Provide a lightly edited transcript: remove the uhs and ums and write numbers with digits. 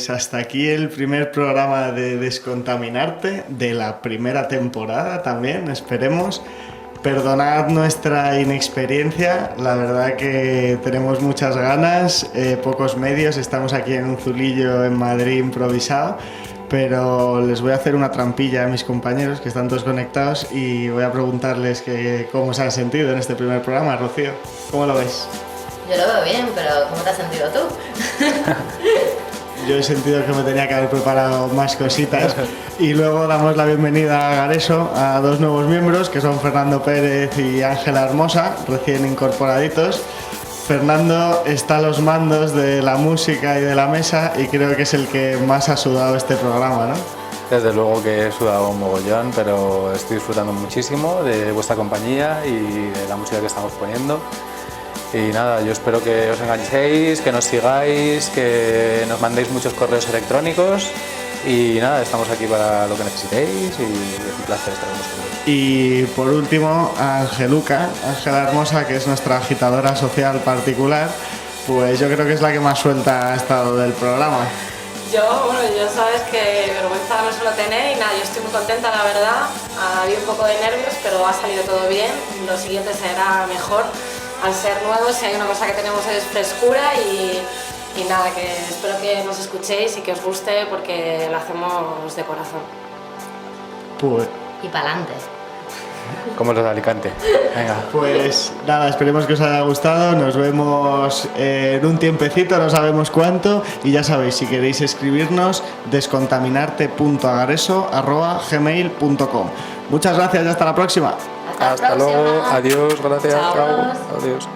pues hasta aquí el primer programa de Descontaminarte, de la primera temporada también, esperemos. Perdonad nuestra inexperiencia, la verdad que tenemos muchas ganas, pocos medios, estamos aquí en un zulillo en Madrid improvisado, pero les voy a hacer una trampilla a mis compañeros que están todos conectados y voy a preguntarles cómo se han sentido en este primer programa. Rocío, ¿cómo lo ves? Yo lo veo bien, pero ¿cómo te has sentido tú? Yo he sentido que me tenía que haber preparado más cositas. Y luego damos la bienvenida a Gareso a dos nuevos miembros, que son Fernando Pérez y Ángela Hermosa, recién incorporaditos. Fernando está a los mandos de la música y de la mesa y creo que es el que más ha sudado este programa, ¿no? Desde luego que he sudado un mogollón, pero estoy disfrutando muchísimo de vuestra compañía y de la música que estamos poniendo. Y nada, yo espero que os enganchéis, que nos sigáis, que nos mandéis muchos correos electrónicos y nada, estamos aquí para lo que necesitéis y es un placer estar con vosotros. Y por último, a Ángela Hermosa, que es nuestra agitadora social particular, pues yo creo que es la que más suelta ha estado del programa. Bueno, yo sabes que vergüenza no suelo tener y nada, yo estoy muy contenta, la verdad. Ha habido un poco de nervios, pero ha salido todo bien. Lo siguiente será mejor. Al ser nuevos, si hay una cosa que tenemos es frescura y nada, que espero que nos escuchéis y que os guste porque lo hacemos de corazón. Pues... Y pa'lante. Como los de Alicante. Venga. Pues nada, esperemos que os haya gustado, nos vemos en un tiempecito, no sabemos cuánto, y ya sabéis, si queréis escribirnos, descontaminarte.agareso@gmail.com. Muchas gracias y hasta la próxima. Hasta luego, adiós, gracias, Chao. chao, adiós.